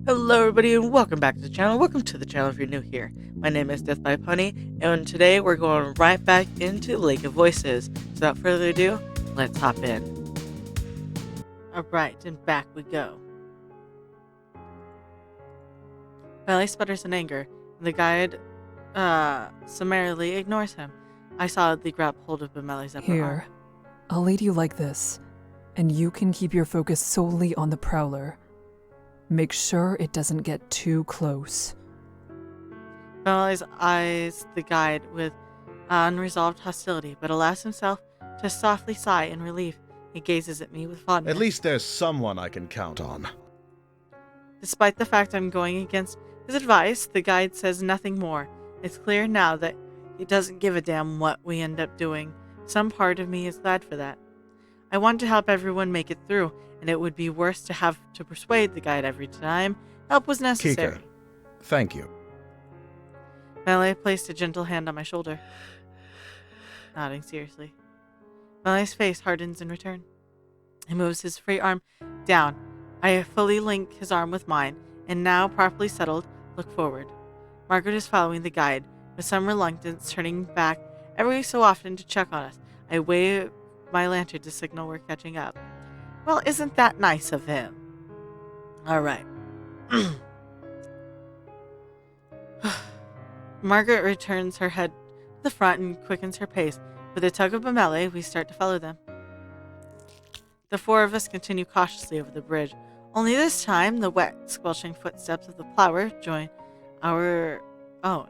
Hello everybody and welcome back to the channel. Welcome to the channel if you're new here. My name is Death by Punny, and today we're going right back into Lake of Voices. So without further ado, let's hop in. Alright, and back we go. Belly sputters in anger, and the guide summarily ignores him. I solidly grab hold of Bameli's upper arm. Here, I'll lead you like this, and you can keep your focus solely on the Prowler. Make sure it doesn't get too close. Bameli's eyes the guide with unresolved hostility, but allows himself to softly sigh in relief. He gazes at me with fondness. At least there's someone I can count on. Despite the fact I'm going against his advice, the guide says nothing more. It's clear now that he doesn't give a damn what we end up doing. Some part of me is glad for that. I want to help everyone make it through, and it would be worse to have to persuade the guide every time help was necessary. Kika, thank you. Melee placed a gentle hand on my shoulder, nodding seriously. Melee's face hardens in return. He moves his free arm down. I fully link his arm with mine, and now, properly settled, look forward. Margaret is following the guide, with some reluctance, turning back every so often to check on us. I wave my lantern to signal we're catching up. Well, isn't that nice of him? All right. Margaret returns her head to the front and quickens her pace. With a tug of Bameli, we start to follow them. The four of us continue cautiously over the bridge. Only this time, the wet, squelching footsteps of the plower join our own.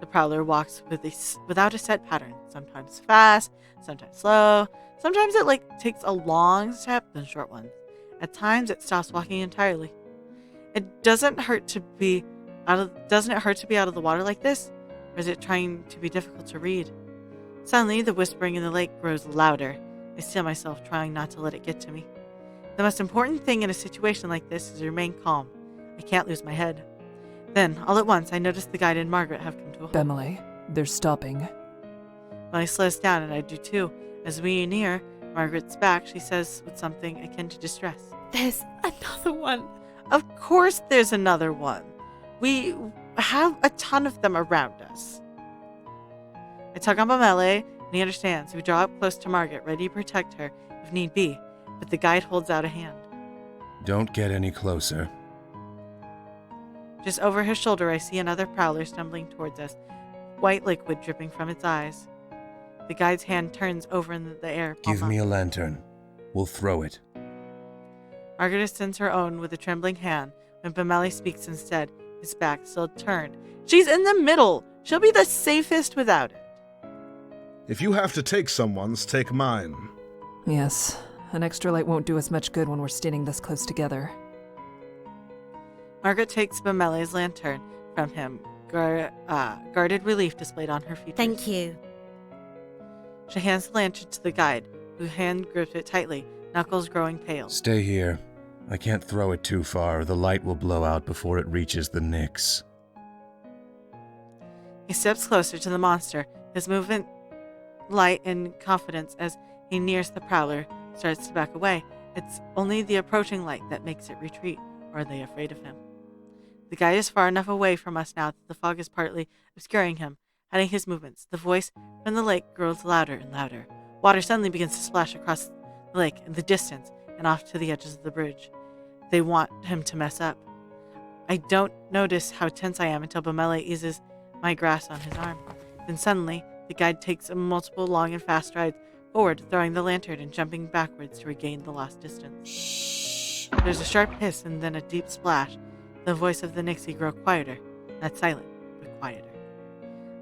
The Prowler walks without a set pattern, sometimes fast, sometimes slow. Sometimes it takes a long step, then short ones. At times, it stops walking entirely. Doesn't it hurt to be out of the water like this? Or is it trying to be difficult to read? Suddenly, the whispering in the lake grows louder. I steel myself, trying not to let it get to me. The most important thing in a situation like this is to remain calm. I can't lose my head. Then, all at once, I notice the guide and Margaret have come to a halt. Bameli, they're stopping. When I slows down, and I do too. As we near Margaret's back, she says with something akin to distress, There's another one. Of course there's another one. We have a ton of them around us. I tug on Bameli, and he understands. We draw up close to Margaret, ready to protect her if need be, but the guide holds out a hand. Don't get any closer. Just over his shoulder, I see another Prowler stumbling towards us, white liquid dripping from its eyes. The guide's hand turns over in the air. Give me a lantern. We'll throw it. Margaret extends her own with a trembling hand when Bameli speaks instead, his back still turned. She's in the middle. She'll be the safest without it. If you have to take someone's, take mine. Yes, an extra light won't do us much good when we're standing this close together. Margaret takes Bameli's lantern from him, guarded relief displayed on her features. Thank you. She hands the lantern to the guide, who hand grips it tightly, knuckles growing pale. Stay here. I can't throw it too far, or the light will blow out before it reaches the Nyx. He steps closer to the monster, his movement light and confidence as he nears the Prowler, starts to back away. It's only the approaching light that makes it retreat, or are they afraid of him? The guide is far enough away from us now that the fog is partly obscuring him, hiding his movements. The voice from the lake grows louder and louder. Water suddenly begins to splash across the lake in the distance and off to the edges of the bridge. They want him to mess up. I don't notice how tense I am until Bameli eases my grasp on his arm. Then suddenly, the guide takes multiple long and fast strides forward, throwing the lantern and jumping backwards to regain the lost distance. Shh. There's a sharp hiss and then a deep splash. The voice of the Nixie grows quieter, not silent, but quieter.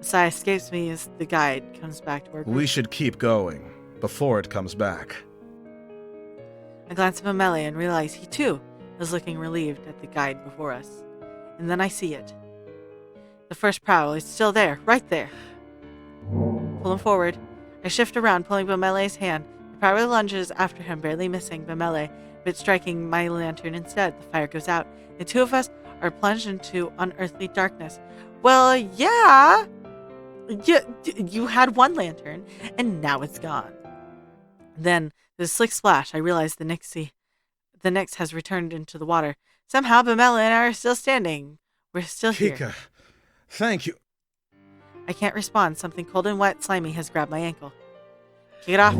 A sigh escapes me as the guide comes back to our group. We should keep going, before it comes back. I glance at Bameli and realize he too is looking relieved at the guide before us. And then I see it. The first Prowler is still there, right there. Pull him forward. I shift around, pulling Bameli's hand. The Prowler lunges after him, barely missing Bameli, but striking my lantern instead. The fire goes out. The two of us are plunged into unearthly darkness. Well, yeah. You had one lantern, and now it's gone. Then, with a slick splash, I realize the Nyx has returned into the water. Somehow, Bamela and I are still standing. We're still here. Kika, thank you. I can't respond. Something cold and wet, slimy has grabbed my ankle. Kick it off.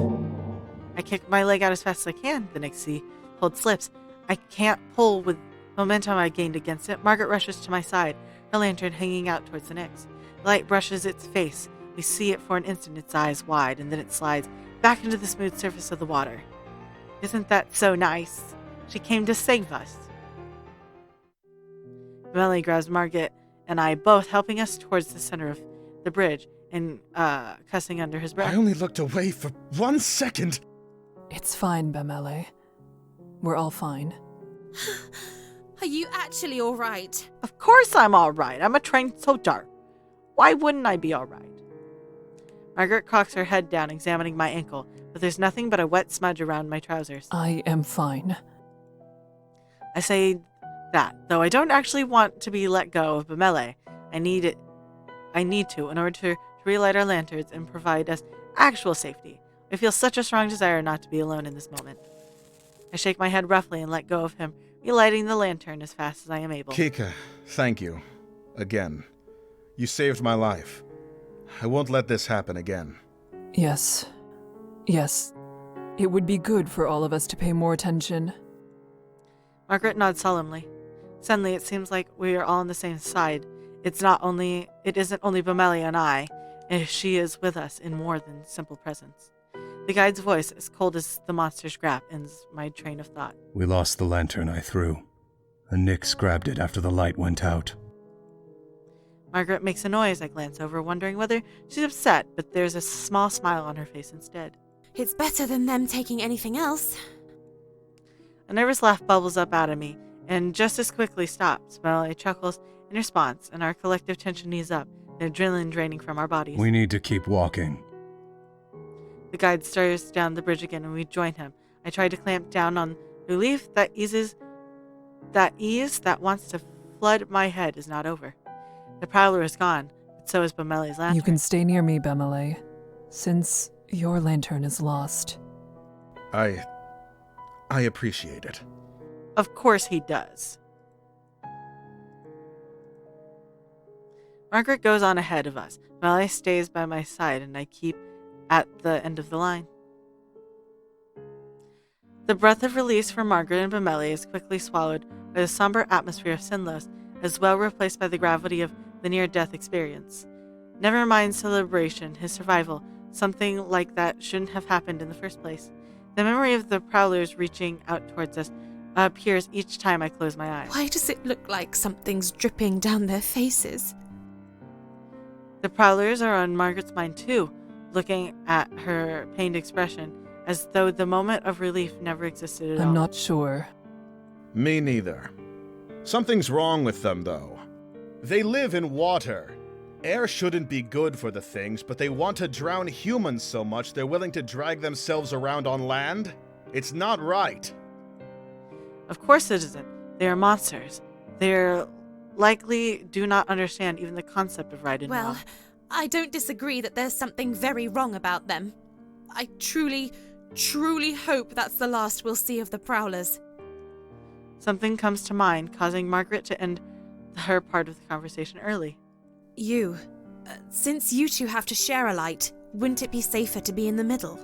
I kick my leg out as fast as I can. The Nixie hold slips. I can't pull with momentum I gained against it. Margaret rushes to my side, her lantern hanging out towards the Nyx. The light brushes its face. We see it for an instant, its eyes wide, and then it slides back into the smooth surface of the water. Isn't that so nice? She came to save us. Melanie grabs Margaret and I, both helping us towards the center of the bridge and cussing under his breath. I only looked away for 1 second. It's fine, Bamele. We're all fine. Are you actually all right? Of course I'm all right. I'm a trained soldier. Why wouldn't I be all right? Margaret cocks her head down, examining my ankle, but there's nothing but a wet smudge around my trousers. I am fine. I say that, though I don't actually want to be let go of Bamele. I need to in order to relight our lanterns and provide us actual safety. I feel such a strong desire not to be alone in this moment. I shake my head roughly and let go of him, relighting the lantern as fast as I am able. Kika, thank you. Again. You saved my life. I won't let this happen again. Yes. Yes. It would be good for all of us to pay more attention. Margaret nods solemnly. Suddenly, it seems like we are all on the same side. It isn't only Bamele and I, and she is with us in more than simple presence. The guide's voice, as cold as the monster's grasp, ends my train of thought. We lost the lantern I threw. A Nyx grabbed it after the light went out. Margaret makes a noise. I glance over, wondering whether she's upset, but there's a small smile on her face instead. It's better than them taking anything else. A nervous laugh bubbles up out of me, and just as quickly stops. Bamele chuckles in response, and our collective tension eases up, the adrenaline draining from our bodies. We need to keep walking. The guide stares down the bridge again, and we join him. I try to clamp down on relief that ease that wants to flood my head is not over. The prowler is gone, but so is Bamele's lantern. You can stay near me, Bamele, since your lantern is lost. I appreciate it. Of course he does. Margaret goes on ahead of us. Bamele stays by my side, and I keep at the end of the line. The breath of release for Margaret and Bamele is quickly swallowed by the somber atmosphere of Sinlos, as well replaced by the gravity of the near-death experience. Never mind celebration, his survival. Something like that shouldn't have happened in the first place. The memory of the prowlers reaching out towards us appears each time I close my eyes. Why does it look like something's dripping down their faces? The prowlers are on Margaret's mind too, looking at her pained expression, as though the moment of relief never existed at all. I'm not sure. Me neither. Something's wrong with them, though. They live in water. Air shouldn't be good for the things, but they want to drown humans so much they're willing to drag themselves around on land? It's not right. Of course it isn't. They are monsters. They're likely do not understand even the concept of right and Well, wrong. I don't disagree that there's something very wrong about them. I truly, truly hope that's the last we'll see of the Prowlers. Something comes to mind, causing Margaret to end her part of the conversation early. Since you two have to share a light, wouldn't it be safer to be in the middle?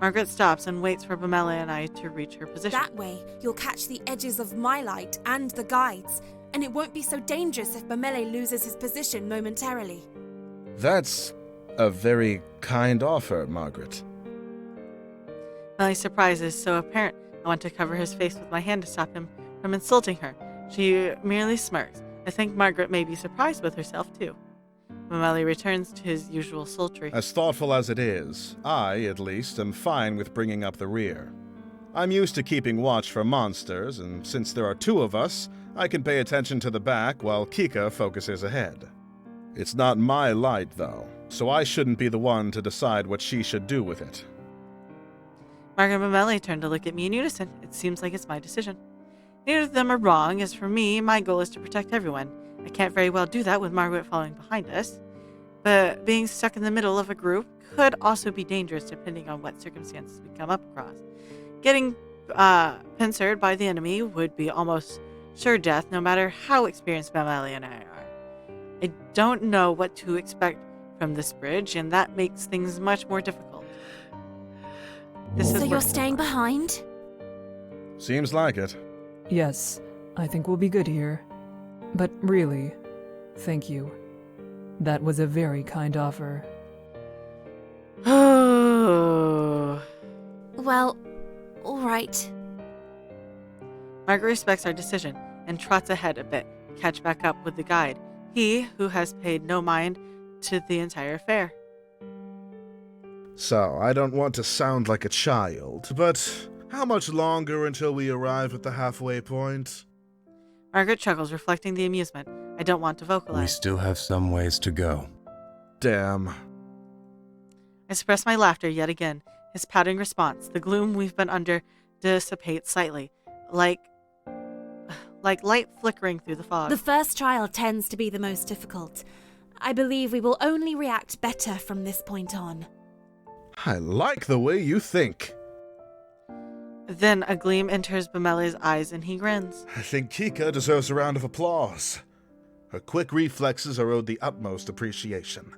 Margaret stops and waits for Bamele and I to reach her position. That way, you'll catch the edges of my light and the guides, and it won't be so dangerous if Bamele loses his position momentarily. That's a very kind offer, Margaret. Bamele's surprise is so apparent, I want to cover his face with my hand to stop him from insulting her. She merely smirks. I think Margaret may be surprised with herself, too. Bamele returns to his usual sultry. As thoughtful as it is, I, at least, am fine with bringing up the rear. I'm used to keeping watch for monsters, and since there are two of us, I can pay attention to the back while Kika focuses ahead. It's not my light, though, so I shouldn't be the one to decide what she should do with it. Margaret and Bamele turn to look at me in unison. It seems like it's my decision. Neither of them are wrong. As for me, my goal is to protect everyone. I can't very well do that with Margaret following behind us. But being stuck in the middle of a group could also be dangerous depending on what circumstances we come up across. Getting pincered by the enemy would be almost sure death, no matter how experienced Bemele and I are. I don't know what to expect from this bridge, and that makes things much more difficult. So you're staying behind? Seems like it. Yes, I think we'll be good here. But really, thank you. That was a very kind offer. Oh. Well, all right. Margaret respects our decision and trots ahead a bit to catch back up with the guide, he who has paid no mind to the entire affair. So, I don't want to sound like a child, but how much longer until we arrive at the halfway point? Margaret chuckles, reflecting the amusement I don't want to We vocalize. still have some ways to go. Damn. I suppress my laughter yet again. His pouting response, the gloom we've been under, dissipates slightly, like light flickering through the fog. The first trial tends to be the most difficult. I believe we will only react better from this point on. I like the way you think. Then a gleam enters Bemele's eyes and he grins. I think Kika deserves a round of applause. Her quick reflexes are owed the utmost appreciation.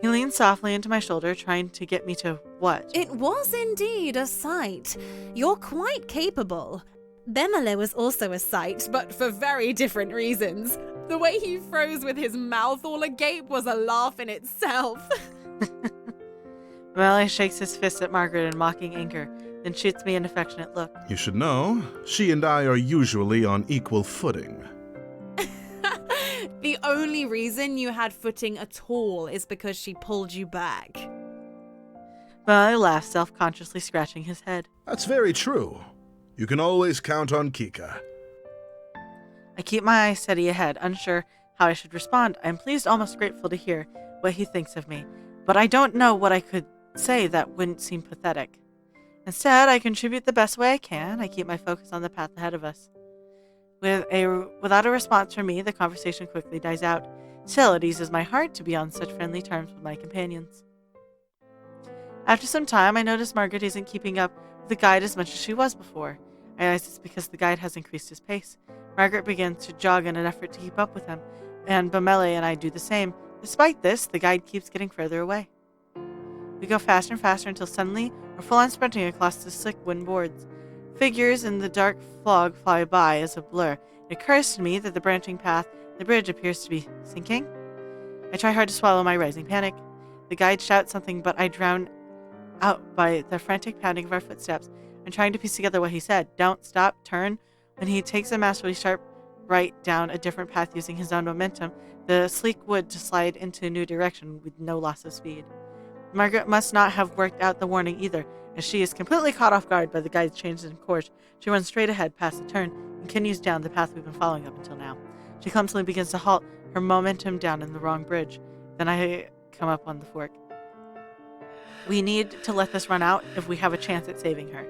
He leans softly into my shoulder, trying to get me to what? It was indeed a sight. You're quite capable. Bemele was also a sight, but for very different reasons. The way he froze with his mouth all agape was a laugh in itself. Bemele shakes his fist at Margaret in mocking anger, then shoots me an affectionate look. You should know, she and I are usually on equal footing. The only reason you had footing at all is because she pulled you back. Bemele laughs, self-consciously scratching his head. That's very true. You can always count on Kika. I keep my eyes steady ahead, unsure how I should respond. I am pleased, almost grateful to hear what he thinks of me, but I don't know what I could say that wouldn't seem pathetic. Instead, I contribute the best way I can. I keep my focus on the path ahead of us. Without a response from me, the conversation quickly dies out. Still, it eases my heart to be on such friendly terms with my companions. After some time, I notice Margaret isn't keeping up with the guide as much as she was before. I realize it's because the guide has increased his pace. Margaret begins to jog in an effort to keep up with him, and Bemele and I do the same. Despite this, the guide keeps getting further away. We go faster and faster until suddenly we're full on sprinting across the slick wooden boards. Figures in the dark fog fly by as a blur. It occurs to me that the branching path, the bridge, appears to be sinking. I try hard to swallow my rising panic. The guide shouts something, but I drown out by the frantic pounding of our footsteps. I'm trying to piece together what he said. Don't stop, turn. When he takes a masterfully sharp right down a different path using his own momentum, the sleek wood to slide into a new direction with no loss of speed. Margaret must not have worked out the warning either, as she is completely caught off guard by the guide's change in course. She runs straight ahead past the turn and continues down the path we've been following up until now. She clumsily begins to halt, her momentum down in the wrong bridge. Then I come up on the fork. We need to let this run out if we have a chance at saving her.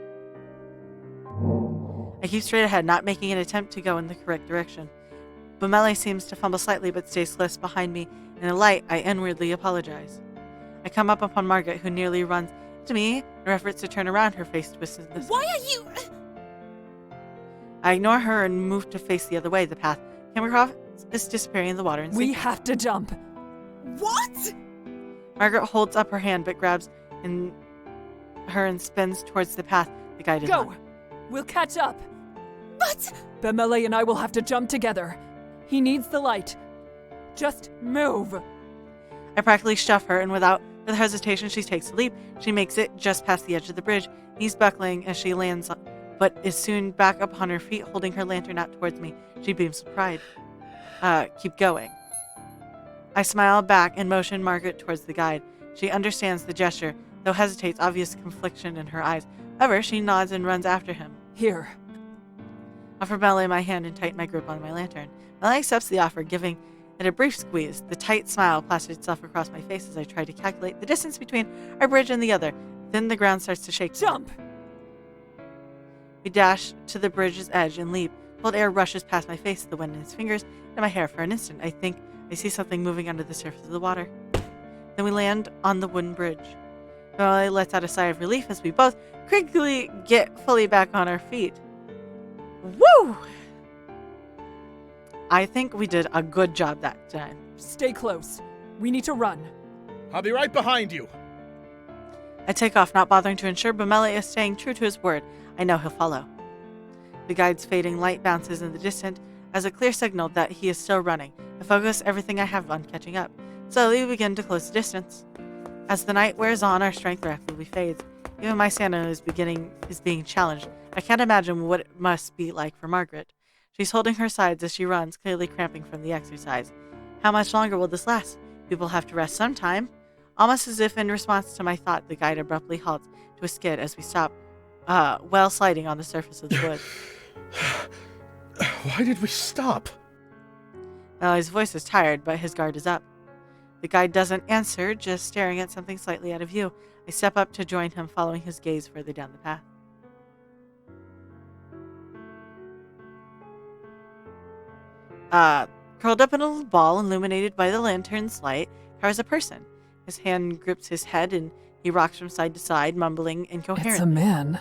I keep straight ahead, not making an attempt to go in the correct direction. Bemele seems to fumble slightly but stays close behind me. In the light, I inwardly apologize. I come up upon Margaret, who nearly runs to me in her efforts to turn around, her face twisted. Why are you... I ignore her and move to face the other way. The path came across is disappearing in the water and We sinking. have to jump. What? Margaret holds up her hand but grabs her and spins towards the path the guide is Go! on. We'll catch up. But... Bemele and I will have to jump together. He needs the light. Just move. I practically shove her, and without further hesitation, she takes a leap. She makes it just past the edge of the bridge, knees buckling as she lands, but is soon back upon her feet, holding her lantern out towards me. She beams with pride. Keep going. I smile back and motion Margaret towards the guide. She understands the gesture, though hesitates, obvious confliction in her eyes. However, she nods and runs after him. Here. Offer Bemele my hand and tighten my grip on my lantern. Bemele accepts the offer, giving it a brief squeeze. The tight smile plastered itself across my face as I try to calculate the distance between our bridge and the other. Then the ground starts to shake. Jump! We dash to the bridge's edge and leap. Cold air rushes past my face, the wind in his fingers, and my hair. For an instant, I think I see something moving under the surface of the water. Then we land on the wooden bridge. Bemele lets out a sigh of relief as we both quickly get fully back on our feet. Woo! I think we did a good job that time. Stay close. We need to run. I'll be right behind you. I take off, not bothering to ensure Bemele is staying true to his word. I know he'll follow. The guide's fading light bounces in the distance as a clear signal that he is still running. I focus everything I have on catching up. Slowly, we begin to close the distance. As the night wears on, our strength rapidly fades. Even my sanity is being challenged. I can't imagine what it must be like for Margaret. She's holding her sides as she runs, clearly cramping from the exercise. How much longer will this last? People have to rest sometime. Almost as if in response to my thought, the guide abruptly halts to a skid as we stop, well sliding on the surface of the woods. Why did we stop? Mele's voice is tired, but his guard is up. The guide doesn't answer, just staring at something slightly out of view. I step up to join him, following his gaze further down the path. Curled up in a little ball, illuminated by the lantern's light, cowers a person. His hand grips his head, and he rocks from side to side, mumbling incoherently. It's a man.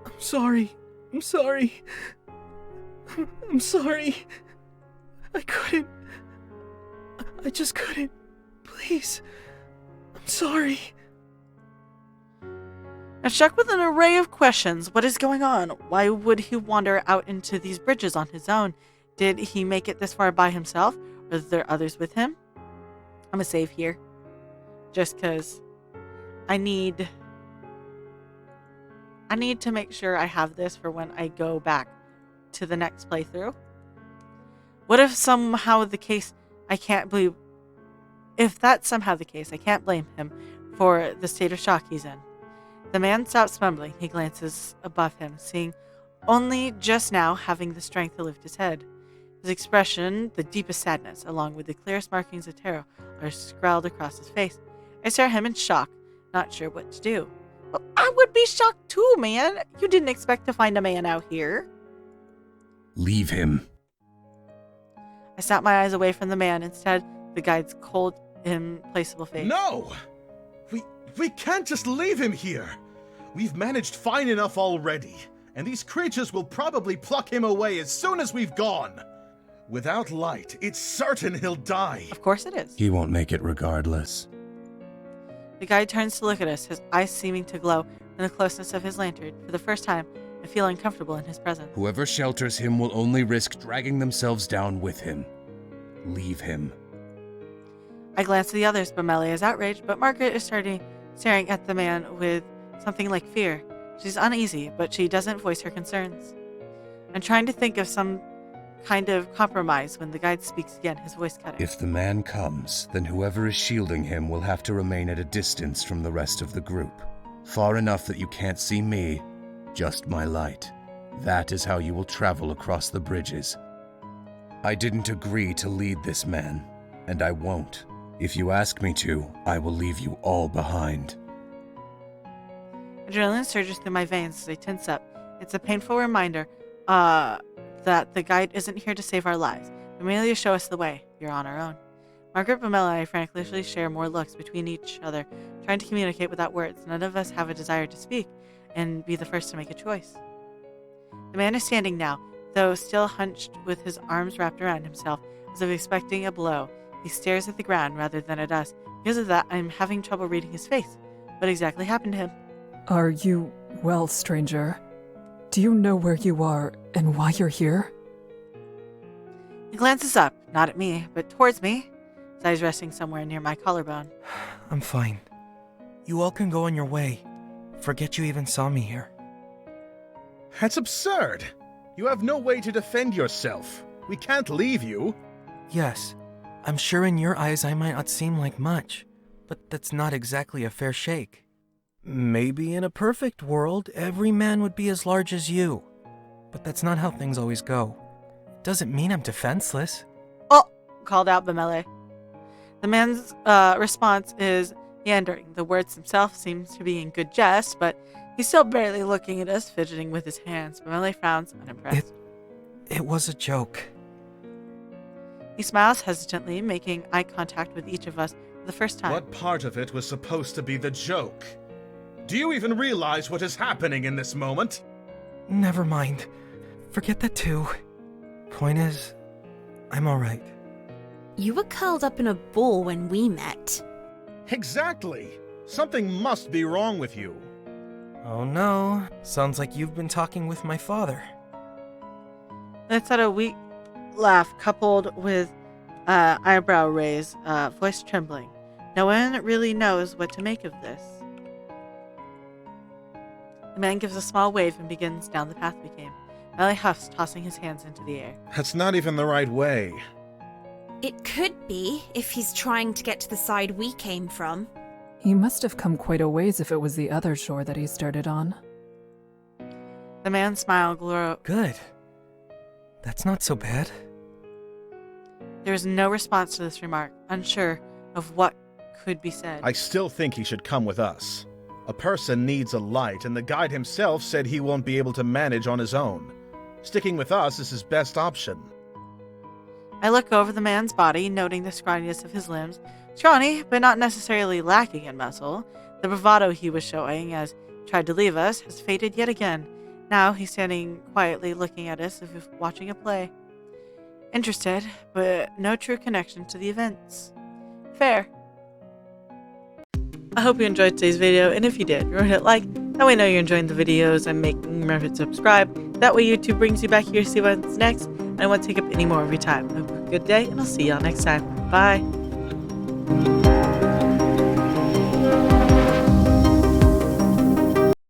I'm sorry. I'm sorry. I'm sorry. I couldn't. I just couldn't. Please. I'm sorry. I'm struck with an array of questions. What is going on? Why would he wander out into these bridges on his own? Did he make it this far by himself? Or are there others with him? I'm gonna save here. Just because I need to make sure I have this for when I go back to the next playthrough. What if somehow the case, I can't believe... If that's somehow the case, I can't blame him for the state of shock he's in. The man stops mumbling. He glances above him, seeing only just now having the strength to lift his head. His expression, the deepest sadness, along with the clearest markings of terror, are scrawled across his face. I stare at him in shock, not sure what to do. Well, I would be shocked too, man. You didn't expect to find a man out here. Leave him. I snap my eyes away from the man. Instead, the guide's cold, implacable face. No! We can't just leave him here. We've managed fine enough already, and these creatures will probably pluck him away as soon as we've gone. Without light, it's certain he'll die. Of course it is. He won't make it regardless. The guide turns to look at us, his eyes seeming to glow in the closeness of his lantern. For the first time, I feel uncomfortable in his presence. Whoever shelters him will only risk dragging themselves down with him. Leave him. I glance at the others. Bemele is outraged, but Margaret is staring at the man with something like fear. She's uneasy, but she doesn't voice her concerns. I'm trying to think of some kind of compromise when the guide speaks again, his voice cutting. If the man comes, then whoever is shielding him will have to remain at a distance from the rest of the group. Far enough that you can't see me, just my light. That is how you will travel across the bridges. I didn't agree to lead this man, and I won't. If you ask me to, I will leave you all behind. Adrenaline surges through my veins as I tense up. It's a painful reminder that the guide isn't here to save our lives. But merely to show us the way. You're on our own. Margaret, Bemele, and I frantically share more looks between each other, trying to communicate without words. None of us have a desire to speak and be the first to make a choice. The man is standing now, though still hunched with his arms wrapped around himself, as if expecting a blow. He stares at the ground rather than at us. Because of that, I'm having trouble reading his face. What exactly happened to him? Are you well, stranger? Do you know where you are and why you're here? He glances up, not at me, but towards me, his eyes resting somewhere near my collarbone. I'm fine. You all can go on your way. Forget you even saw me here. That's absurd. You have no way to defend yourself. We can't leave you. Yes, I'm sure in your eyes I might not seem like much, but that's not exactly a fair shake. Maybe in a perfect world, every man would be as large as you. But that's not how things always go. It doesn't mean I'm defenseless. Oh! Called out Bemele. The man's response is meandering. The words themselves seem to be in good jest, but he's still barely looking at us, fidgeting with his hands. Bemele frowns, unimpressed. It was a joke. He smiles hesitantly, making eye contact with each of us for the first time. What part of it was supposed to be the joke? Do you even realize what is happening in this moment? Never mind. Forget that too. Point is, I'm alright. You were curled up in a ball when we met. Exactly. Something must be wrong with you. Oh no, sounds like you've been talking with my father. Let's at a weak laugh coupled with eyebrow raise, voice trembling. No one really knows what to make of this. The man gives a small wave and begins down the path we came. Riley huffs, tossing his hands into the air. That's not even the right way. It could be if he's trying to get to the side we came from. He must have come quite a ways if it was the other shore that he started on. The man's smile Good. That's not so bad. There is no response to this remark, unsure of what could be said. I still think he should come with us. A person needs a light, and the guide himself said he won't be able to manage on his own. Sticking with us is his best option. I look over the man's body, noting the scrawniness of his limbs. Scrawny, but not necessarily lacking in muscle. The bravado he was showing as he tried to leave us has faded yet again. Now he's standing quietly looking at us as if watching a play. Interested, but no true connection to the events. Fair. I hope you enjoyed today's video, and if you did, remember to hit like. That way I know you're enjoying the videos I'm making. Remember to subscribe. That way YouTube brings you back here to see what's next. I won't take up any more of your time. Have a good day, and I'll see y'all next time. Bye.